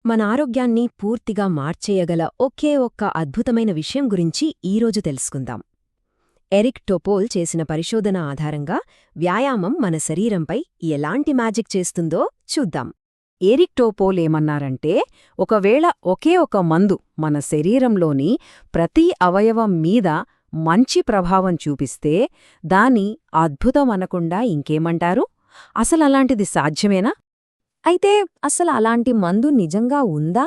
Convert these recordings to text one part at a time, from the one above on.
మన ఆరోగ్యాన్ని పూర్తిగా మార్చేయగల ఒకే ఒక్క అద్భుతమైన విషయం గురించి ఈరోజు తెలుసుకుందాం. ఎరిక్ టోపోల్ చేసిన పరిశోధన ఆధారంగా వ్యాయామం మన శరీరంపై ఎలాంటి మ్యాజిక్ చేస్తుందో చూద్దాం. ఎరిక్ టోపోల్ ఏమన్నారంటే, ఒకవేళ ఒకే ఒక మందు మన శరీరంలోని ప్రతి అవయవం మీద మంచి ప్రభావం చూపిస్తే దాన్ని అద్భుతమనకుండా ఇంకేమంటారు? అసలలాంటిది సాధ్యమేనా? అయితే అసలు అలాంటి మందు నిజంగా ఉందా?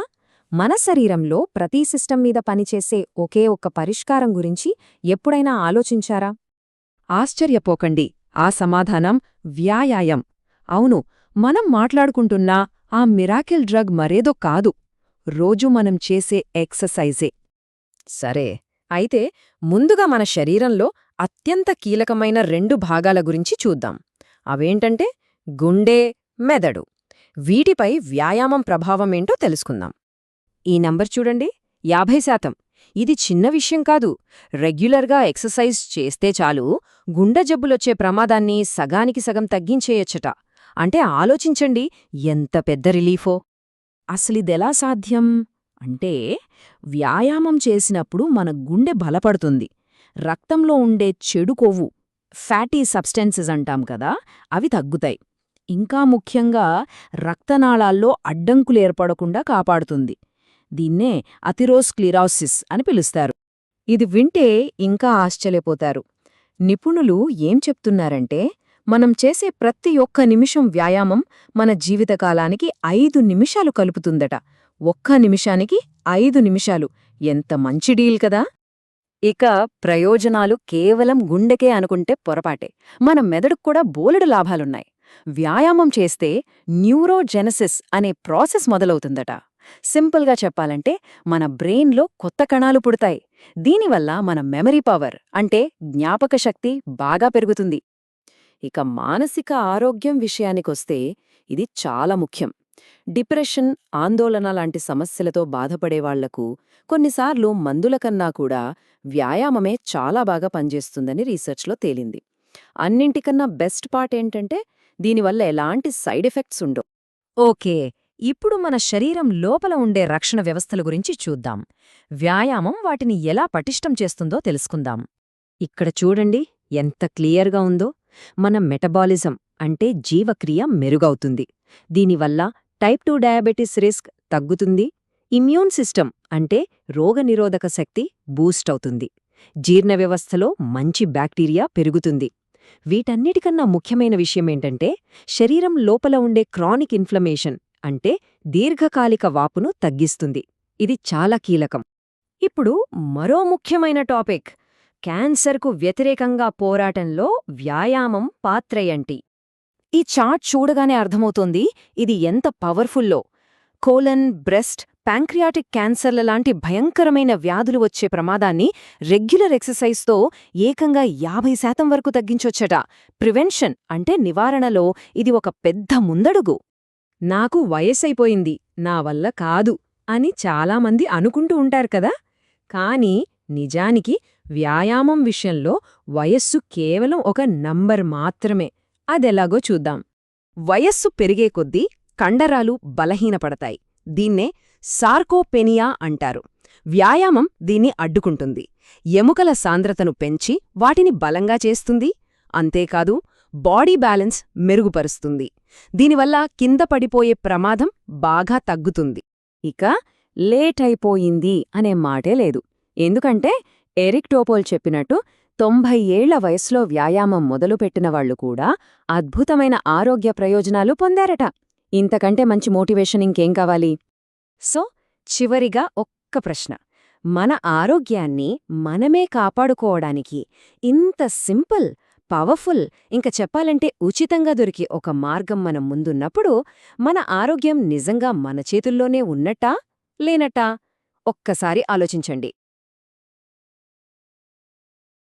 మన శరీరంలో ప్రతి సిస్టమ్ మీద పనిచేసే ఒకే ఒక్క పరిష్కారం గురించి ఎప్పుడైనా ఆలోచించారా? ఆశ్చర్యపోకండి, ఆ సమాధానం వ్యాయామం. అవును, మనం మాట్లాడుకుంటున్న ఆ మిరాకిల్ డ్రగ్ మరేదో కాదు, రోజు మనం చేసే ఎక్సర్సైజే. సరే, అయితే ముందుగా మన శరీరంలో అత్యంత కీలకమైన రెండు భాగాల గురించి చూద్దాం. అవేంటంటే గుండె, మెదడు. వీటిపై వ్యాయామం ప్రభావమేంటో తెలుసుకుందాం. ఈ నంబర్ చూడండి, 50%. ఇది చిన్న విషయం కాదు. రెగ్యులర్గా ఎక్సర్సైజ్ చేస్తే చాలు గుండె జబ్బులొచ్చే ప్రమాదాన్ని సగానికి సగం తగ్గించేయొచ్చట. అంటే ఆలోచించండి, ఎంత పెద్ద రిలీఫో. అసలిదెలా సాధ్యం అంటే, వ్యాయామం చేసినప్పుడు మన గుండె బలపడుతుంది. రక్తంలో ఉండే చెడు కొవ్వు, ఫ్యాటీ సబ్స్టెన్సెస్ అంటాం కదా, అవి తగ్గుతాయి. ఇంకా ముఖ్యంగా రక్తనాళాల్లో అడ్డంకులేర్పడకుండా కాపాడుతుంది. దీన్నే అథెరోస్క్లిరోసిస్ అని పిలుస్తారు. ఇది వింటే ఇంకా ఆశ్చర్యపోతారు. నిపుణులు ఏం చెప్తున్నారంటే, మనం చేసే ప్రతి ఒక్క నిమిషం వ్యాయామం మన జీవితకాలానికి 5 నిమిషాలు కలుపుతుందట. ఒక్క నిమిషానికి 5 నిమిషాలు. ఎంత మంచి డీల్ కదా! ఇక ప్రయోజనాలు కేవలం గుండెకే అనుకుంటే పొరపాటే. మన మెదడుకు కూడా బోలెడు లాభాలున్నాయి. వ్యాయామం చేస్తే న్యూరోజెనసిస్ అనే ప్రాసెస్ మొదలవుతుందట. సింపుల్గా చెప్పాలంటే, మన బ్రెయిన్లో కొత్త కణాలు పుడతాయి. దీనివల్ల మన మెమరీ పవర్ అంటే జ్ఞాపక శక్తి బాగా పెరుగుతుంది. ఇక మానసిక ఆరోగ్యం విషయానికొస్తే ఇది చాలా ముఖ్యం. డిప్రెషన్, ఆందోళన లాంటి సమస్యలతో బాధపడేవాళ్లకు కొన్నిసార్లు మందుల కన్నా కూడా వ్యాయామమే చాలా బాగా పనిచేస్తుందని రీసెర్చ్లో తేలింది. అన్నింటికన్నా బెస్ట్ పార్ట్ ఏంటంటే, దీనివల్ల ఎలాంటి సైడ్ ఎఫెక్ట్స్ ఉండవు. ఓకే, ఇప్పుడు మన శరీరం లోపల ఉండే రక్షణ వ్యవస్థల గురించి చూద్దాం. వ్యాయామం వాటిని ఎలా పటిష్టం చేస్తుందో తెలుసుకుందాం. ఇక్కడ చూడండి, ఎంత క్లియర్గా ఉందో. మన మెటబాలిజం అంటే జీవక్రియ మెరుగవుతుంది. దీనివల్ల టైప్ 2 డయాబెటిస్ రిస్క్ తగ్గుతుంది. ఇమ్యూన్ సిస్టమ్ అంటే రోగనిరోధక శక్తి బూస్ట్ అవుతుంది. జీర్ణ వ్యవస్థలో మంచి బ్యాక్టీరియా పెరుగుతుంది. వీటన్నిటికన్నా ముఖ్యమైన విషయమేంటంటే, శరీరం లోపల ఉండే క్రానిక్ ఇన్ఫ్లమేషన్ అంటే దీర్ఘకాలిక వాపును తగ్గిస్తుంది. ఇది చాలా కీలకం. ఇప్పుడు మరో ముఖ్యమైన టాపిక్, క్యాన్సర్కు వ్యతిరేకంగా పోరాటంలో వ్యాయామం పాత్రయంటి. ఈ చార్ట్ చూడగానే అర్థమవుతోంది ఇది ఎంత పవర్ఫుల్లో. కోలన్, బ్రెస్ట్, ప్యాంక్రియాటిక్ క్యాన్సర్ల లాంటి భయంకరమైన వ్యాధులు వచ్చే ప్రమాదాన్ని రెగ్యులర్ ఎక్సర్సైజ్తో ఏకంగా 50% వరకు తగ్గించొచ్చట. ప్రివెన్షన్ అంటే నివారణలో ఇది ఒక పెద్ద ముందడుగు. నాకు వయస్సైపోయింది, నా వల్ల కాదు అని చాలామంది అనుకుంటూ ఉంటారు కదా. కానీ నిజానికి వ్యాయామం విషయంలో వయస్సు కేవలం ఒక నంబర్ మాత్రమే. అదెలాగో చూద్దాం. వయస్సు పెరిగే కొద్దీ కండరాలు బలహీనపడతాయి. దీన్నే సార్కోపెనియా అంటారు. వ్యాయామం దీన్ని అడ్డుకుంటుంది. ఎముకల సాంద్రతను పెంచి వాటిని బలంగా చేస్తుంది. అంతేకాదు, బాడీ బ్యాలెన్స్ మెరుగుపరుస్తుంది. దీనివల్ల కింద పడిపోయే ప్రమాదం బాగా తగ్గుతుంది. ఇక లేట్ అయిపోయింది అనే మాటే లేదు. ఎందుకంటే ఎరిక్ టోపోల్ చెప్పినట్టు 90 ఏళ్ల వయసులో వ్యాయామం మొదలుపెట్టినవాళ్లు కూడా అద్భుతమైన ఆరోగ్య ప్రయోజనాలు పొందారట. ఇంతకంటే మంచి మోటివేషన్ ఇంకేం కావాలి? సో, చివరిగా ఒక్క ప్రశ్న. మన ఆరోగ్యాన్ని మనమే కాపాడుకోవడానికి ఇంత సింపుల్, పవర్ఫుల్, ఇంక చెప్పాలంటే ఉచితంగా దొరికి ఒక మార్గం మనం ముందున్నప్పుడు మన ఆరోగ్యం నిజంగా మన చేతుల్లోనే ఉన్నట్టా లేనట్టా? ఒక్కసారి ఆలోచించండి.